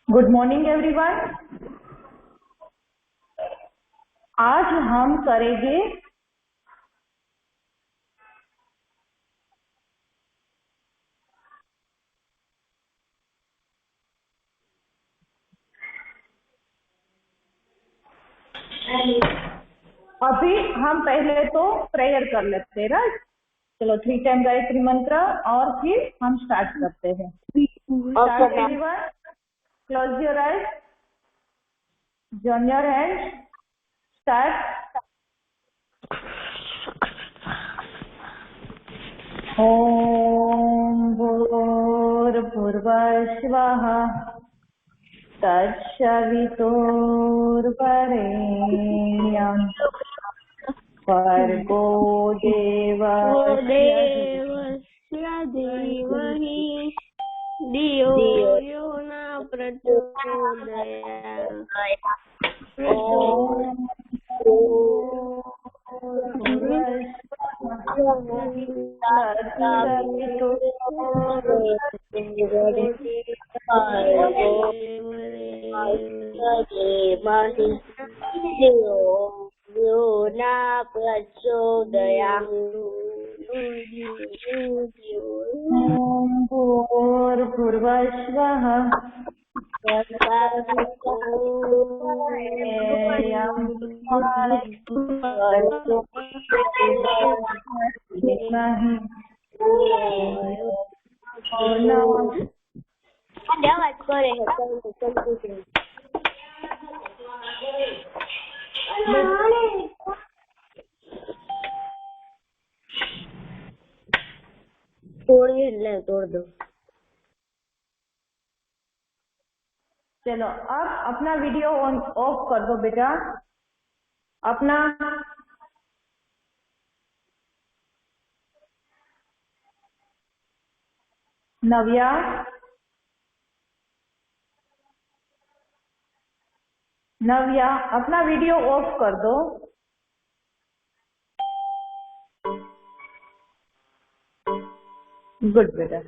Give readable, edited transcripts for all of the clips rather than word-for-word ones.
Good morning everyone. आज हम करेंगे अभी हम पहले तो प्रेयर कर लेते हैं, राइट। चलो 3 टाइम गायत्री मंत्र और फिर हम स्टार्ट करते हैं। Start everyone, close your eyes, join your hands, start. ओम भूर्भुवः स्वः तत्सवितुर्वरेण्यं भर्गो देवस्य धीमहि धियो यो न प्रचोदयात्। भूर्भुवः स्वः तोड़ दो। चलो अब अपना वीडियो ऑन ऑफ कर दो बेटा। अपना नव्या, अपना वीडियो ऑफ कर दो। गुड बेटा।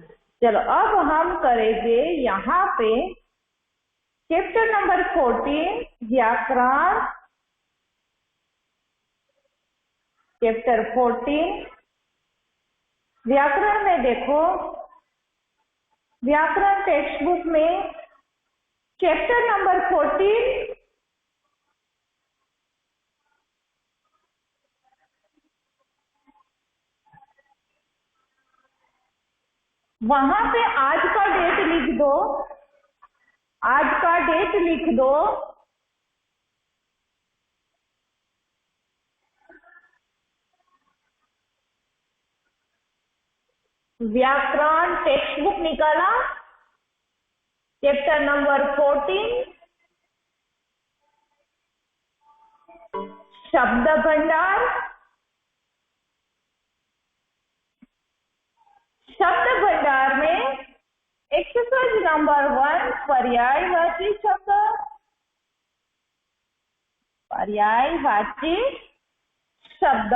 चलो अब हम करेंगे यहाँ पे चैप्टर नंबर 14 व्याकरण। चैप्टर 14 व्याकरण में देखो, व्याकरण टेक्स्ट बुक में चैप्टर नंबर 14 वहां पे आज का डेट लिख दो। आज का डेट लिख दो। व्याकरण टेक्स्ट बुक निकाला, चैप्टर नंबर 14 शब्द भंडार। शब्द भंडार में एक्सरसाइज नंबर 1 पर्यायवाची शब्द। पर्यायवाची शब्द।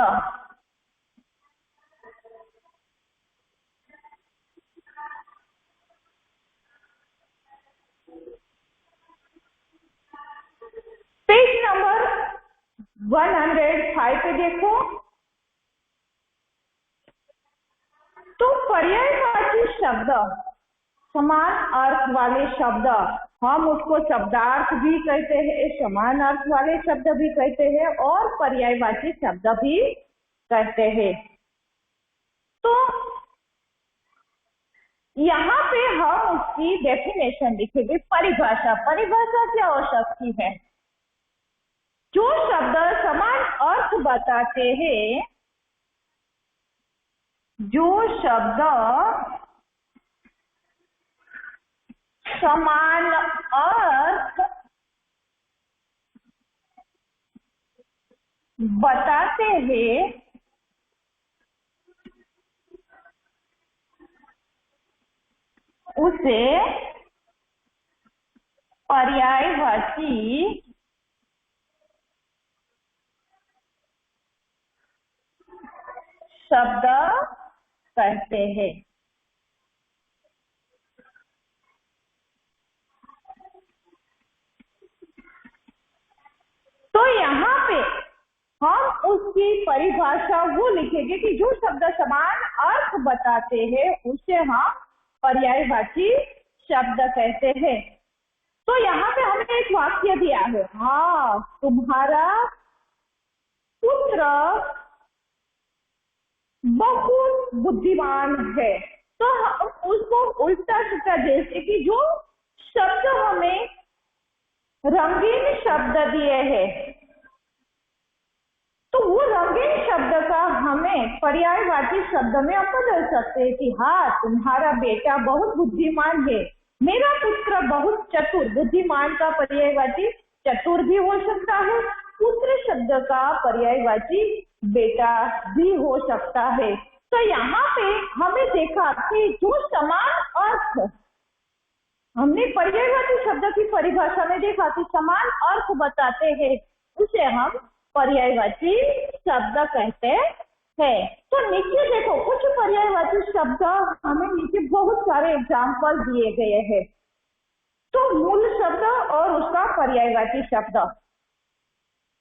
पेज नंबर 105 पे देखो तो पर्यायवाची शब्द समान अर्थ वाले शब्द, हम उसको शब्दार्थ भी कहते हैं, समान अर्थ वाले शब्द भी कहते हैं और पर्यायवाची शब्द भी कहते हैं। तो यहाँ पे हम उसकी डेफिनेशन लिखेंगे। परिभाषा क्या हो सकती है? जो शब्द समान अर्थ बताते हैं, जो शब्द समान अर्थ बताते हैं, उसे पर्यायवाची शब्द कहते हैं। तो यहाँ पे हम उसकी परिभाषा वो लिखेंगे कि जो शब्द समान अर्थ बताते हैं उसे हम पर्यायवाची शब्द कहते हैं। तो यहाँ पे हमें एक वाक्य दिया है, हाँ तुम्हारा पुत्र बहुत बुद्धिमान है। तो हम उसको उल्टा सीधा जैसे कि जो शब्द हमें रंगीन शब्द दिए हैं, तो वो रंगीन शब्द का हमें पर्यायवाची शब्द में हम बदल सकते हैं कि हाँ तुम्हारा बेटा बहुत बुद्धिमान है, मेरा पुत्र बहुत चतुर। बुद्धिमान का पर्यायवाची चतुर भी हो सकता है, पुत्र शब्द का पर्यायवाची बेटा भी हो सकता है। तो यहाँ पे हमें देखा कि जो समान अर्थ, हमने पर्यायवाची शब्द की परिभाषा में देखा कि समान अर्थ बताते हैं उसे हम पर्यायवाची शब्द कहते हैं। तो नीचे देखो कुछ पर्यायवाची शब्द हमें नीचे बहुत सारे एग्जाम्पल दिए गए हैं। तो मूल शब्द और उसका पर्यायवाची शब्द।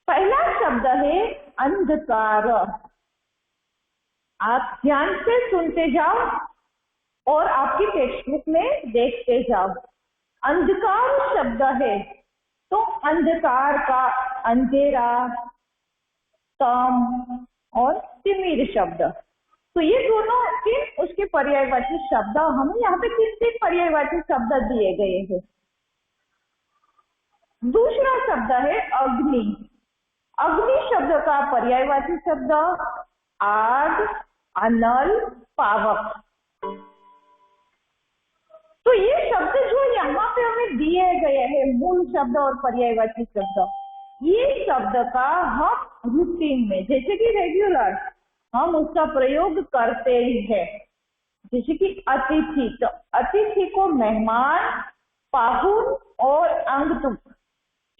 पहला शब्द है अंधकार। आप ध्यान से सुनते जाओ और आपकी टेक्स्ट बुक में देखते जाओ। अंधकार शब्द है, तो अंधकार का अंधेरा, तम और तिमिर शब्द, तो ये दोनों तीन उसके पर्यायवाची शब्द। हमें यहाँ पे तीन पर्यायवाची शब्द दिए गए हैं। दूसरा शब्द है अग्नि। अग्नि शब्द का पर्यायवाची शब्द आग, अनल, पावक। तो ये शब्द जो यहाँ पे हमें दिए गए हैं, मूल शब्द और पर्यायवाची शब्द, ये शब्द का हम रूटीन में जैसे कि रेगुलर हम उसका प्रयोग करते ही है। जैसे कि अतिथि, तो अतिथि को मेहमान, पाहुन और अंगतुक,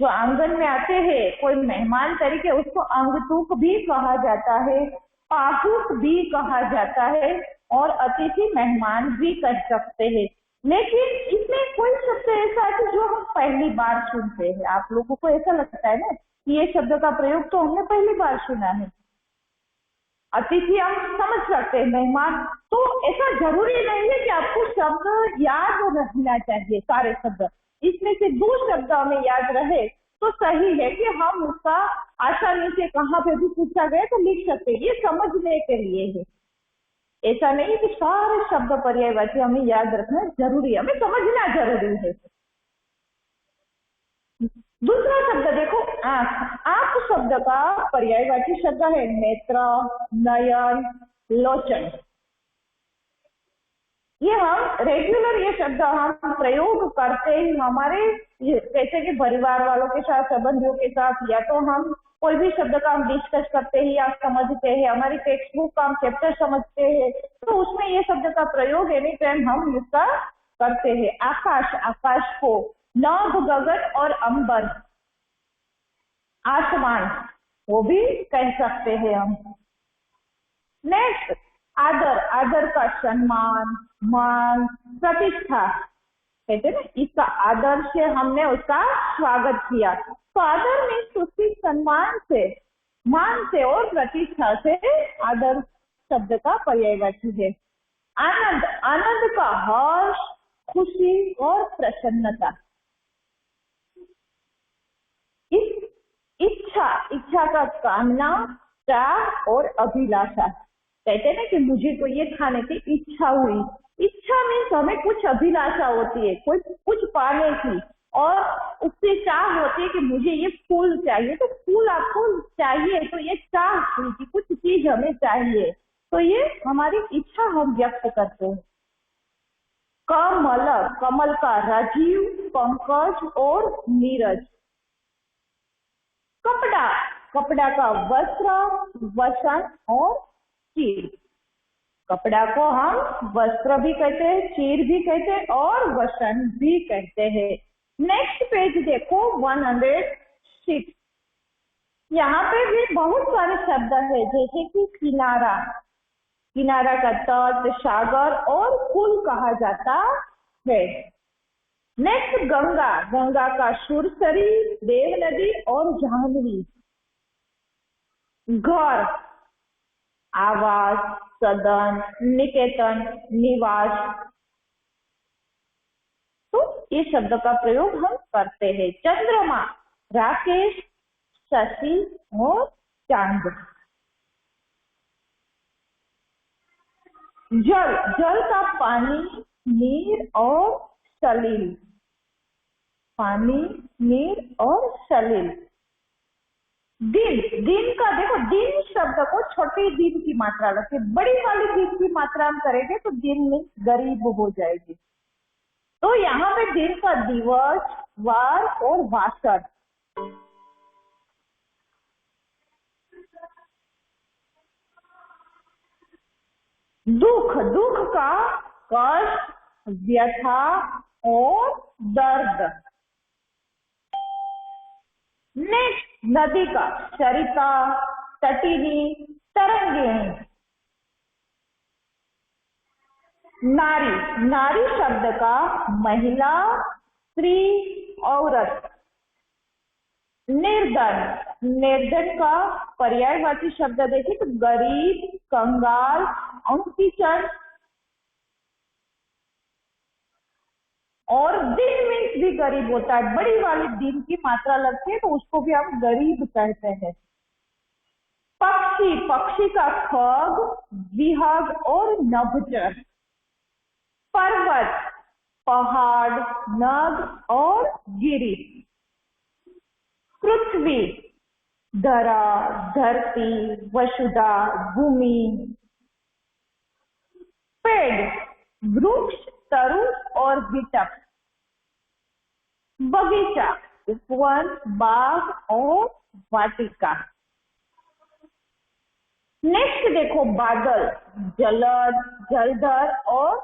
जो आंगन में आते हैं कोई मेहमान तरीके, उसको अंगतुक भी कहा जाता है, पाहुक भी कहा जाता है और अतिथि मेहमान भी कह सकते हैं। लेकिन इसमें कोई शब्द ऐसा है जो हम पहली बार सुनते हैं। आप लोगों को ऐसा लगता है ना कि ये शब्द का प्रयोग तो हमने पहली बार सुना है। अतिथि हम समझ सकते हैं, मेहमान, तो ऐसा जरूरी नहीं है कि आपको शब्द याद रखना चाहिए सारे शब्द। इसमें से दो शब्द हमें याद रहे तो सही है कि हम उसका आसानी से कहाँ पे भी पूछा गया तो लिख सकते हैं। ये समझने के लिए है, ऐसा नहीं है कि सारे शब्द पर्यायवाची हमें याद रखना जरूरी है, हमें समझना जरूरी है। दूसरा शब्द देखो आंख। आंख शब्द का पर्यायवाची शब्द है नेत्र, नयन, लोचन। ये हम रेगुलर ये शब्द हम प्रयोग करते ही हमारे जैसे कि परिवार वालों के साथ, संबंधियों के साथ, या तो हम कोई भी शब्द का हम डिस्कस करते हैं या समझते हैं, हमारी टेक्स्ट बुक का हम चैप्टर समझते हैं, तो उसमें ये शब्द का प्रयोग एनी टाइम हम इसका करते हैं। आकाश, आकाश को नभ, गगन और अंबर, आसमान, वो भी कह सकते हैं हम। नेक्स्ट आदर। आदर का सम्मान, मान, प्रतिष्ठा कहते हैं ना, इसका आदर से हमने उसका स्वागत किया। तो आदर में उसकी सम्मान से, मान से और प्रतिष्ठा से आदर शब्द का पर्यायवाची है। आनंद। आनंद का हर्ष, खुशी और प्रसन्नता। इच्छा। इच्छा का कामना, चाह और अभिलाषा। कहते हैं ना कि मुझे तो ये खाने की इच्छा हुई। इच्छा मीन्स हमें कुछ अभिलाषा होती है, कोई कुछ पाने की, और उससे चाह होती है कि मुझे ये फूल चाहिए, तो फूल आपको चाहिए, तो ये चाह हुई कि कुछ चीज हमें चाहिए, तो ये हमारी इच्छा हम व्यक्त करते हैं। कमल। कमल का राजीव, पंकज और नीरज। कपड़ा। कपड़ा का वस्त्र, वसन और चीर। कपड़ा को हम वस्त्र भी कहते हैं, चीर भी कहते हैं और वसन भी कहते हैं। नेक्स्ट पेज देखो 106। यहाँ पे भी बहुत सारे शब्द है, जैसे कि किनारा। किनारा का तट, सागर और पुल कहा जाता है। नेक्स्ट गंगा, गंगा का सुरसरी, देव नदी और जाह्नवी। घर, आवास, सदन, निकेतन, निवास। तो ये शब्द का प्रयोग हम करते हैं। चंद्रमा, राकेश, शशि और चांद। जल, जल का पानी, नीर और सलील। पानी, नीर और सलील। दिन, दिन का देखो, दिन शब्द को छोटे दिन की मात्रा लगती है, बड़ी वाली दिन की मात्रा हम करेंगे तो दिन में गरीब हो जाएगी। तो यहाँ पे दिन का दिवस, वार और वासर। दुख, दुख का कष्ट, व्यथा और दर्द। नेक्स्ट नदी का सरिता, तटिनी, तरंगिणी। नारी, नारी शब्द का महिला, स्त्री, औरत। निर्धन, निर्धन का पर्यायवाची शब्द देखें तो गरीब, कंगाल, अंकिचन। और दिन मीन्स भी गरीब होता है, बड़ी वाली दिन की मात्रा लगती है तो उसको भी हम गरीब कहते हैं। पक्षी, पक्षी का खग, विहग और नभचर। पर्वत, पहाड़, नद और गिरी। पृथ्वी, धरा, धरती, वसुधा, भूमि। पेड़, वृक्ष, तरु और विटप। बगीचा, उपवन, बाग और वाटिका। नेक्स्ट देखो बादल, जलद, जलधर और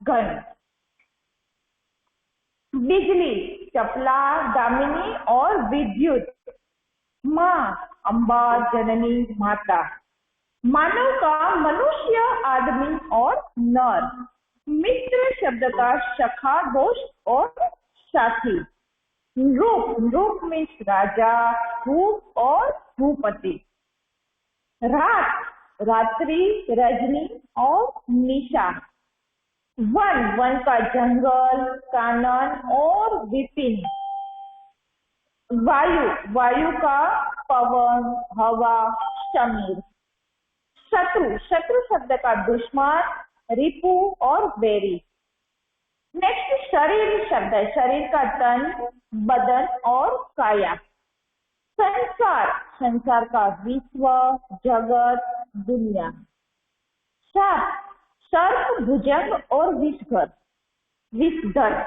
घन। बिजली, चपला, दामिनी और विद्युत। माँ, अम्बा, जननी, माता। मानव का मनुष्य, आदमी और नर। मित्र शब्द का सखा, दोस्त और साथी। नृप, नृप मीन्स राजा, भूप और भूपति। रात, रात्रि, रजनी और निशा। वन, वन का जंगल, कानन और विपिन। वायु, वायु का पवन, हवा, समीर। शत्रु, शत्रु शब्द का दुश्मन, रिपु और बैरी। नेक्स्ट शरीर शब्द है, शरीर का तन, बदन और काया। संसार, संसार का विश्व, जगत, दुनिया। सर्प, सर्प भुजंग और विषधर, विषधर।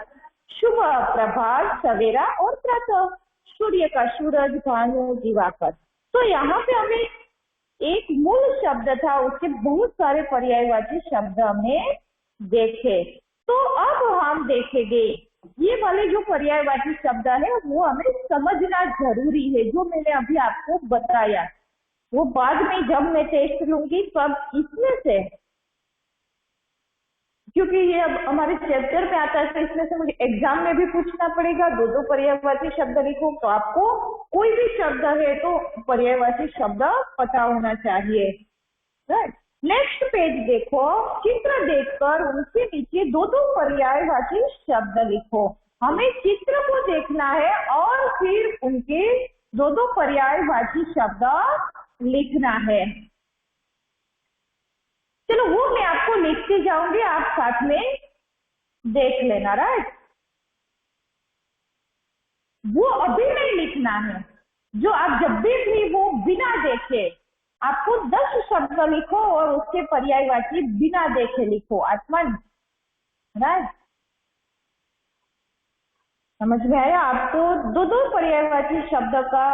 शुभ, प्रभात, सवेरा और प्रातः। सूर्य का सूरज, भानु, दिवाकर। तो यहाँ पे हमें एक मूल शब्द था, उसके बहुत सारे पर्यायवाची शब्द हमें देखे। तो अब हम देखेंगे ये वाले जो पर्यायवाची शब्द है वो हमें समझना जरूरी है, जो मैंने अभी आपको बताया। वो बाद में जब मैं टेस्ट लूंगी तब इसमें से, क्योंकि ये अब हमारे चैप्टर में आता है तो इसमें से मुझे एग्जाम में भी पूछना पड़ेगा। दो दो पर्यायवाची शब्द लिखो, तो आपको कोई भी शब्द है तो पर्यायवाची शब्द पता होना चाहिए। राइट, नेक्स्ट पेज देखो, चित्र देखकर उनके नीचे दो दो पर्यायवाची शब्द लिखो। हमें चित्र को देखना है और फिर उनके दो दो पर्यायवाची शब्द लिखना है। चलो वो मैं आपको लिखती जाऊंगी, आप साथ में देख लेना। राइट, वो अभी नहीं लिखना है, जो आप जब भी फ्री वो बिना देखे आपको 10 शब्द लिखो और उसके पर्यायवाची बिना देखे लिखो। आत्मन, राइट, समझ में आया? आपको दो दो पर्यायवाची शब्द का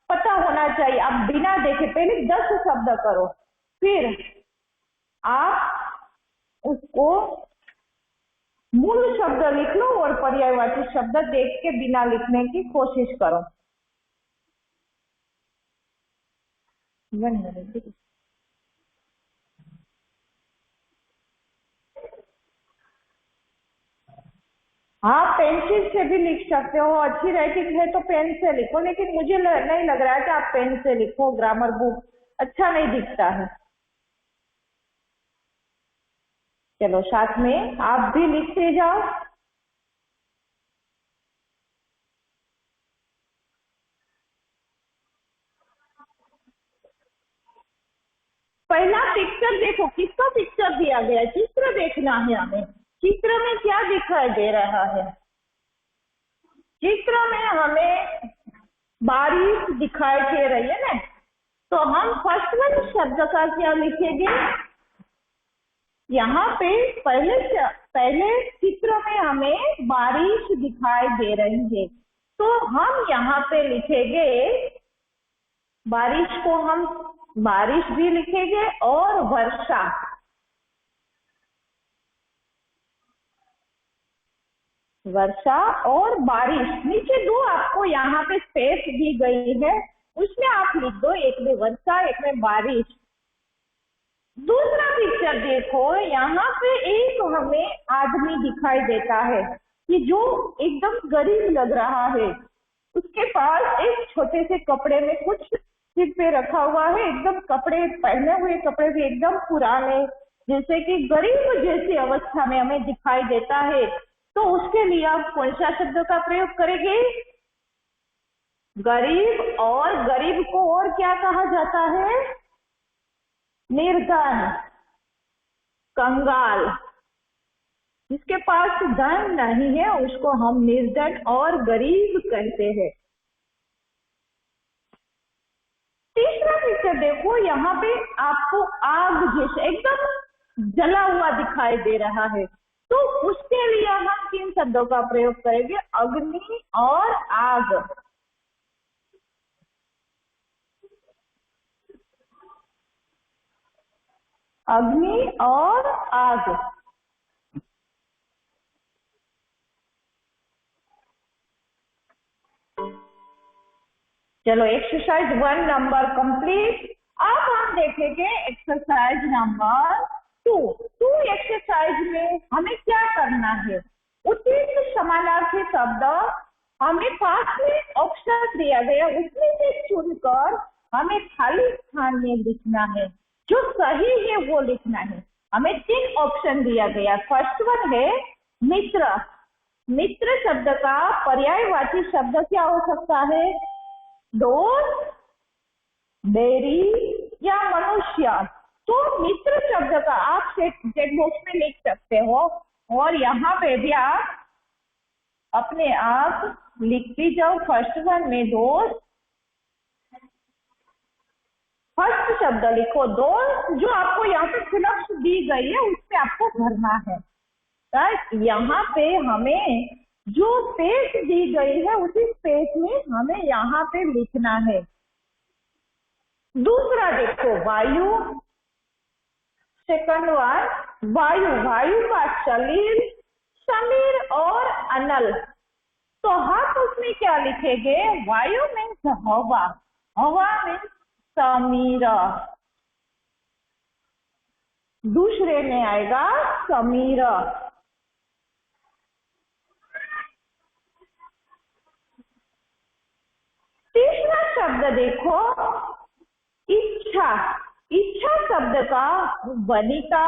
पता होना चाहिए। आप बिना देखे पहले 10 शब्द करो, फिर आप उसको मूल शब्द लिख लो और पर्यायवाची शब्द देख के बिना लिखने की कोशिश करो। 1 मिनट। हाँ, पेंसिल से भी लिख सकते हो, अच्छी राइटिंग है तो पेन से लिखो, लेकिन मुझे नहीं लग रहा है कि आप पेन से लिखो, ग्रामर बुक अच्छा नहीं दिखता है। चलो साथ में आप भी लिखते जाओ। पहला पिक्चर देखो, किसका पिक्चर दिया गया है, चित्र देखना है हमें। चित्र में क्या दिखाई दे रहा है? चित्र में हमें बारिश दिखाई दे रही है ना, तो हम फर्स्ट वन शब्द का क्या लिखेंगे? यहाँ पे पहले चित्र में हमें बारिश दिखाई दे रही है, तो हम यहाँ पे लिखेंगे बारिश को, हम बारिश भी लिखेंगे और वर्षा। वर्षा और बारिश, नीचे दो आपको यहाँ पे स्पेस दी गई है, उसमें आप लिख दो, एक में वर्षा एक में बारिश। दूसरा पिक्चर देखो, यहाँ पे एक हमें आदमी दिखाई देता है कि जो एकदम गरीब लग रहा है, उसके पास एक छोटे से कपड़े में कुछ सिर पे रखा हुआ है, एकदम कपड़े पहने हुए, कपड़े भी एकदम पुराने, जैसे कि गरीब जैसी अवस्था में हमें दिखाई देता है। तो उसके लिए आप कौन सा शब्द का प्रयोग करेंगे? गरीब, और गरीब को और क्या कहा जाता है? निर्धन, कंगाल। जिसके पास धन नहीं है उसको हम निर्धन और गरीब कहते हैं। तीसरा पिक्चर देखो, यहाँ पे आपको आग जैसे एकदम जला हुआ दिखाई दे रहा है, तो उसके लिए हम किन शब्दों का प्रयोग करेंगे? अग्नि और आग। अग्नि और आग। चलो एक्सरसाइज 1 नंबर कंप्लीट। अब हम देखेंगे एक्सरसाइज नंबर 2 एक्सरसाइज में हमें क्या करना है? उचित समानार्थी शब्द हमें पास में ऑप्शन दिया गया, उसमें से चुनकर हमें खाली स्थान में लिखना है, जो सही है वो लिखना है। हमें 3 ऑप्शन दिया गया। फर्स्ट वन है मित्र। मित्र शब्द का पर्यायवाची शब्द क्या हो सकता है? दोस्त, बैरी या मनुष्य। तो मित्र शब्द का आप चेक बॉक्स में लिख सकते हो, और यहाँ पे भी आप अपने आप लिखती जाओ। फर्स्ट वन में दोस्त, फर्स्ट शब्द लिखो दोस्त, जो आपको यहाँ पे फिलअप्स दी गई है उसमें आपको भरना है। यहाँ पे हमें जो स्पेस दी गई है उसी स्पेस में हमें यहाँ पे लिखना है। दूसरा देखो वायु, सेकंड वन वायु, वायु का सलील, समीर और अनल। तो हम उसमें क्या लिखेंगे? वायु मीन्स हवा, हवा मीन्स समीर, दूसरे में आएगा समीर। तीसरा शब्द देखो इच्छा। इच्छा शब्द का वनिता,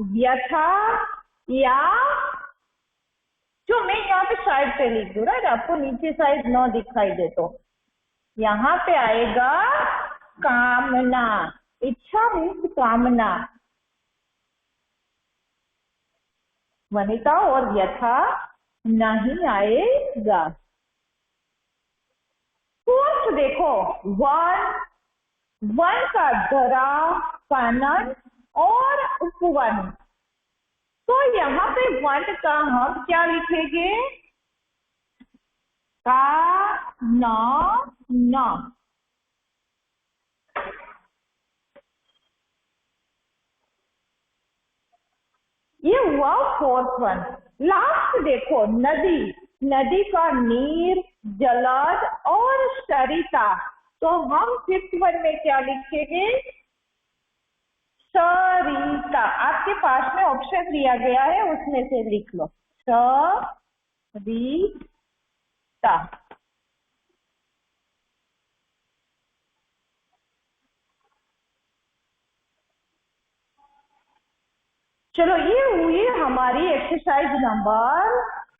व्यथा, या जो मैं यहाँ पे साइड पे लिख दूँ, राइट, आपको नीचे साइड न दिखाई दे तो यहाँ पे आएगा कामना। इच्छा मीन्स कामना। वनिता और व्यथा नहीं आएगा। फोर्थ देखो वन, वन का धरा, कानन और उपवन। तो यहाँ पे वन का हम क्या लिखेंगे? का न। ये हुआ फोर्थ वन। लास्ट देखो नदी, नदी का नीर, जलद और सरिता। तो हम फिफ्थ वन में क्या लिखेंगे? सरिता। आपके पास में ऑप्शन दिया गया है, उसमें से लिख लो। रीता। चलो ये हुई हमारी एक्सरसाइज नंबर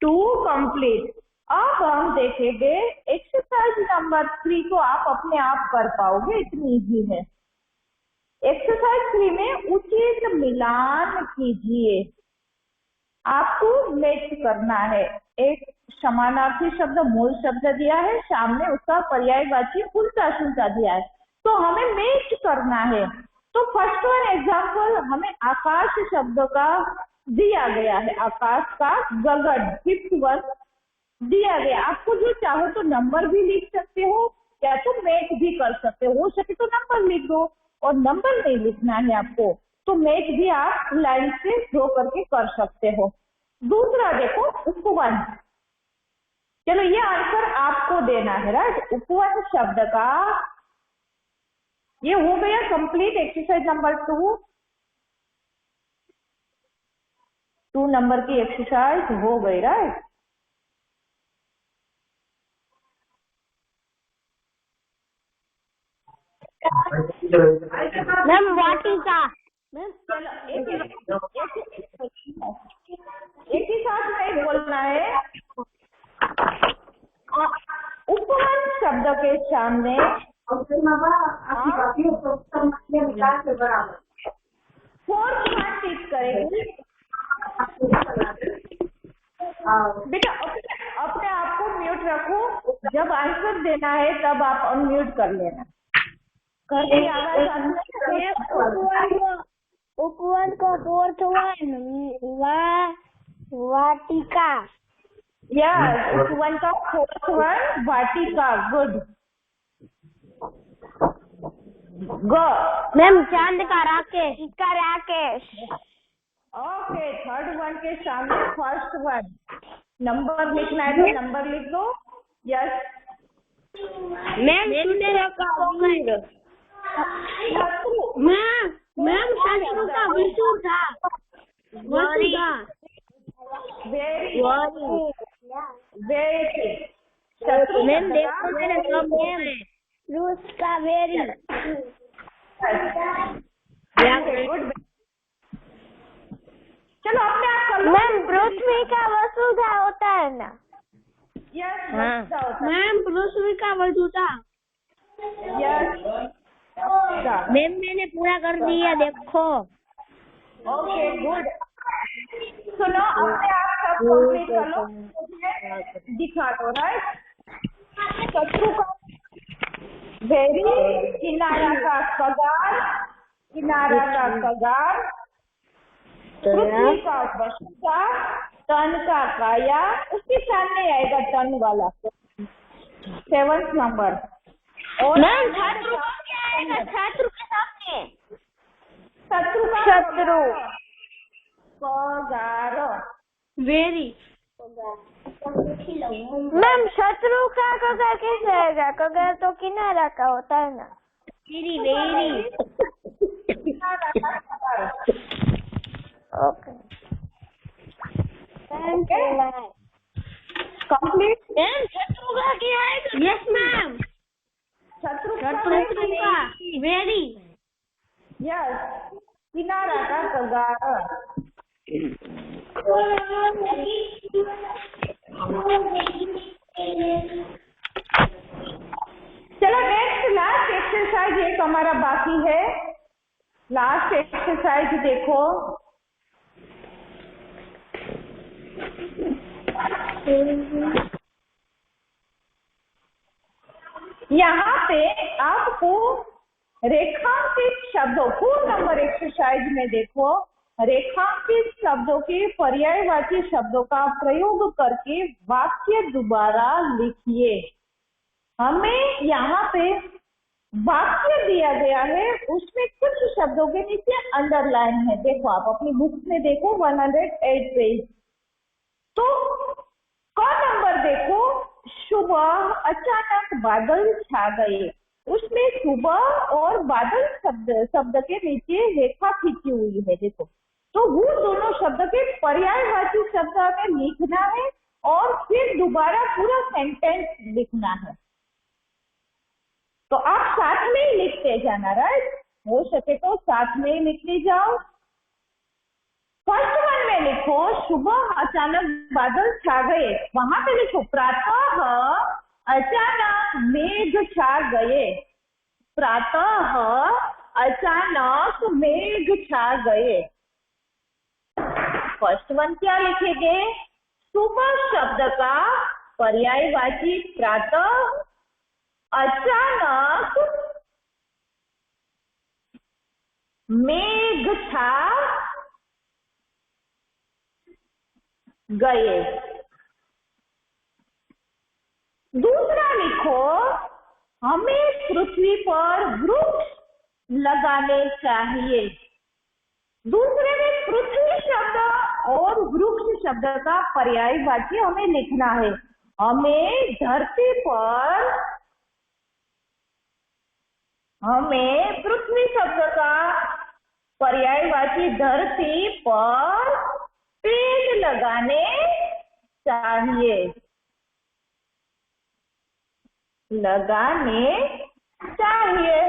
2 कंप्लीट। अब हम देखेंगे एक्सरसाइज नंबर 3 को आप अपने आप कर पाओगे, इतनी इजी है। एक्सरसाइज 3 में उचित मिलान कीजिए। आपको मैच करना है। एक समानार्थी शब्द मूल शब्द दिया है, सामने उसका पर्यायवाची उल्टा सुल्टा दिया है, तो हमें मैच करना है। तो फर्स्ट वन एग्जाम्पल हमें आकाश शब्द का दिया गया है, आकाश का गगन। फिफ्थ वन दिया गया, आपको जो चाहो तो नंबर भी लिख सकते हो या तो मैच भी कर सकते हो सके तो नंबर लिख दो, और नंबर नहीं लिखना है आपको तो मैच भी आप लाइन से ड्रॉ करके कर सकते हो। दूसरा देखो उपवन। चलो ये आंसर आपको देना है, राइट। उपवन शब्द का ये हो गया कंप्लीट एक्सरसाइज नंबर 2 नंबर की एक्सरसाइज हो गई, राइट। मैम वाटिका। मैम चलो एक ही साथ नहीं बोलना है। उपवन शब्द के सामने फोर्थ वन टिक करेंगे। बेटा अपने आप को म्यूट रखो, जब आंसर देना है तब आप अनम्यूट कर लेना। घर की आवाज आती है। उपवन को फोर्थ वन वाटिका। यस, उपवन का फोर्थ वन वाटिका। गुड। गो मैम चांद का राकेश। ओके, थर्ड वन के सामने फर्स्ट वन नंबर लिखना है तो नंबर लिख दो। यस मैम शत्रु का वीर। मैम शत्रु का विशु था। वेरी मैम देखो मैंने सब मैम रूस का वेरी। गुड। चलो अपने आप कर लो। मैम पृथ्वी का वसुधा होता है ना। यस मैम पृथ्वी का वसुधा। यस मैम मैंने पूरा कर दिया, देखो। Okay good. सुनो अपने आप सब कंप्लीट कर लो, दिखा दो, राइट। शत्रु का वेरी, किनारा का कगार, किनारा का कगार, पृथ्वी का वसुधा, तन का काया, उसके सामने आएगा तन वाला 7th नंबर। और मैम छात्र क्या आएगा छात्र के सामने? शत्रु कगार वेरी। मैम शत्रु का कगार कैसे आएगा? कगार तो किनारा का होता है ना। वेरी। Okay complete. मैम शत्रु का क्या आएगा? Yes ma'am. शत्रु का वेरी। यस, किनारा का कगार। चलो नेक्स्ट लास्ट एक्सरसाइज एक हमारा बाकी है। लास्ट एक्सरसाइज देखो। यहाँ पे आपको रेखांकित शब्दों, 4 नंबर एक्सरसाइज में देखो, रेखांकित शब्दों के पर्यायवाची शब्दों का प्रयोग करके वाक्य दोबारा लिखिए। हमें यहाँ पे वाक्य दिया गया है, उसमें कुछ शब्दों के नीचे अंडरलाइन है। देखो आप अपनी बुक में देखो 108 पेज। तो क नंबर देखो, सुबह अचानक बादल छा गए। उसमें सुबह और बादल शब्द के नीचे रेखा खींची हुई है। देखो तो वो दोनों शब्द के पर्यायवाची शब्द हमें लिखना है और फिर दोबारा पूरा सेंटेंस लिखना है। तो आप साथ में ही लिखते जाना, राइट? हो सके तो साथ में ही लिखते जाओ। फर्स्ट वन में लिखो, सुबह अचानक बादल छा गए। वहां पे लिखो, प्रातः अचानक मेघ छा गए। प्रातः अचानक मेघ छा गए। फर्स्ट वन क्या लिखेंगे? सुबह शब्द का पर्यायवाची प्रातः, अचानक मेघ छा गए। दूसरा लिखो, हमें पृथ्वी पर वृक्ष लगाने चाहिए। दूसरे में पृथ्वी शब्द और वृक्ष शब्द का पर्यायवाची हमें लिखना है। हमें धरती पर, हमें पृथ्वी शब्द का पर्यायवाची धरती पर पेड़ लगाने चाहिए। लगाने चाहिए।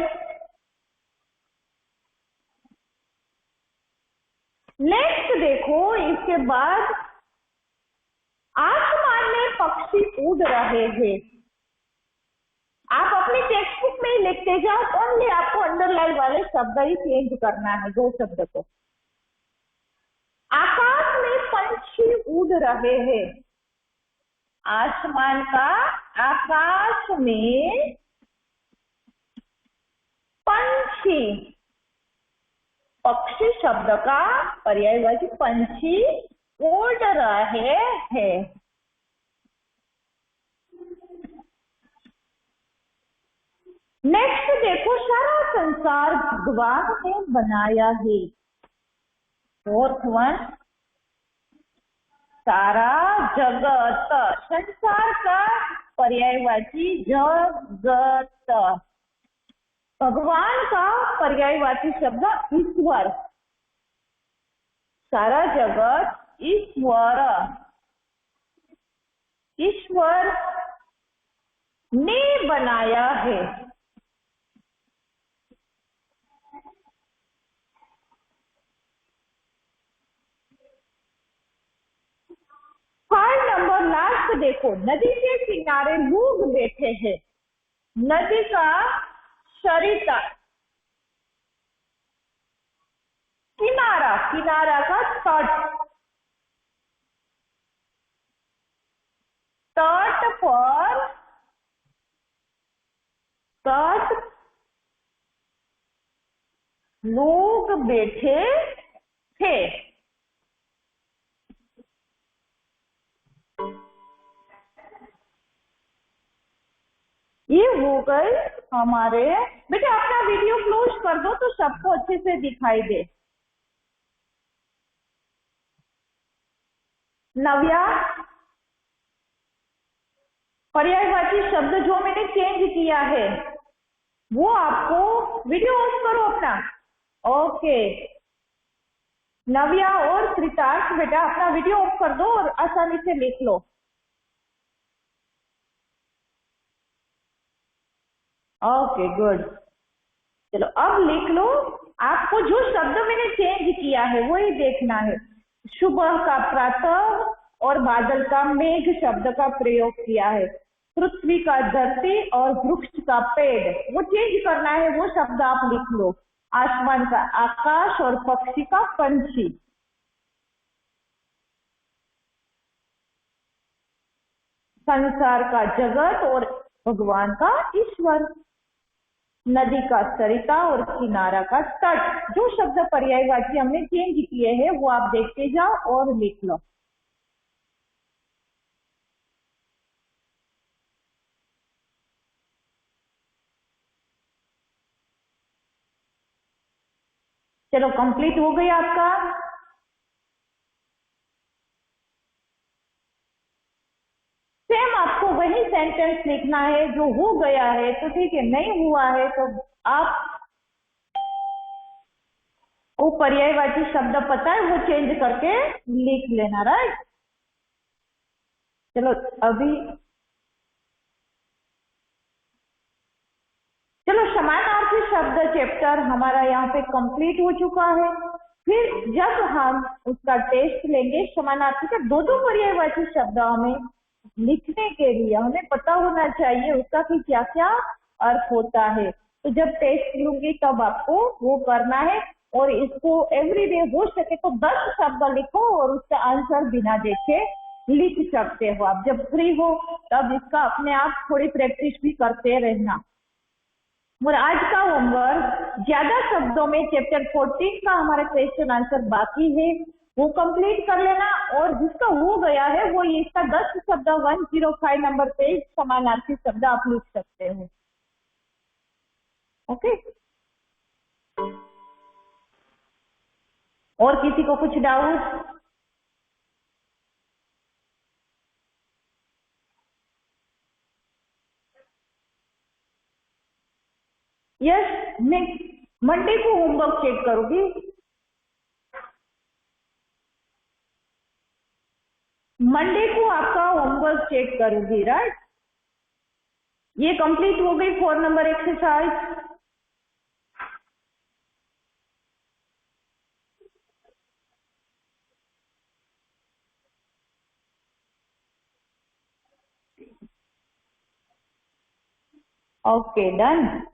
नेक्स्ट देखो, इसके बाद आसमान में पक्षी उड़ रहे हैं। आप अपनी टेक्स्ट बुक में ही लिखते जाओ, ओनली आपको अंडरलाइन वाले शब्द ही चेंज करना है, दो शब्द को। आकाश में पंछी उड़ रहे हैं। आसमान का, आकाश में पंछी, पक्षी शब्द का पर्यायवाची पंछी उड़ रहे हैं। नेक्स्ट देखो, सारा संसार भगवान ने बनाया है। फोर्थ वन, सारा जगत, संसार का पर्यायवाची जगत। भगवान का पर्यायवाची शब्द ईश्वर। सारा जगत ईश्वर, ईश्वर ने बनाया है। थर्ड नंबर लास्ट देखो, नदी के किनारे लोग बैठे हैं। नदी का सरिता, किनारा, किनारा का तट। तट पर, तट लोग बैठे थे। ये हो गए हमारे। बेटा अपना वीडियो क्लोज कर दो तो सबको अच्छे से दिखाई दे। नव्या, पर्यायवाची शब्द जो मैंने चेंज किया है वो आपको, वीडियो ऑफ करो अपना। ओके नव्या और कृतार्थ, बेटा अपना वीडियो ऑफ कर दो और आसानी से लिख लो। ओके गुड, चलो अब लिख लो। आपको जो शब्द मैंने चेंज किया है वही देखना है। सुबह का प्रातः और बादल का मेघ शब्द का प्रयोग किया है। पृथ्वी का धरती और वृक्ष का पेड़, वो चेंज करना है, वो शब्द आप लिख लो। आसमान का आकाश और पक्षी का पंछी। संसार का जगत और भगवान का ईश्वर। नदी का सरिता और किनारा का तट। जो शब्द पर्यायवाची हमने चेंज किए हैं वो आप देखते जाओ और लिख लो। चलो कंप्लीट हो गया आपका। सेम आपको वही सेंटेंस लिखना है जो हो गया है तो ठीक है, नहीं हुआ है तो आप वो पर्यायवाची शब्द पता है वो चेंज करके लिख लेना, राइट। चलो अभी चलो समानार्थी शब्द चैप्टर हमारा यहाँ पे कंप्लीट हो चुका है। फिर जब हम उसका टेस्ट लेंगे समानार्थी का दो दो पर्यायवाची शब्द हमें लिखने के लिए हमें पता होना चाहिए उसका कि क्या क्या अर्थ होता है। तो जब टेस्ट लूंगी तब आपको वो करना है और इसको एवरीडे हो सके तो 10 शब्द लिखो और उसका आंसर बिना देखे लिख सकते हो। आप जब फ्री हो तब इसका अपने आप थोड़ी प्रैक्टिस भी करते रहना। और आज का होमवर्क ज्यादा शब्दों में चैप्टर 14 का हमारा क्वेश्चन आंसर बाकी है वो कंप्लीट कर लेना और जिसका हो गया है वो इसका 10 शब्द 105 नंबर पे समानार्थी शब्द आप लिख सकते हो। ओके, और किसी को कुछ डाउट? यस, मैं मंडे को होमवर्क चेक करूंगी। मंडे को आपका होमवर्क चेक करूंगी, राइट? ये कंप्लीट हो गई 4 नंबर एक्सरसाइज। Okay, done.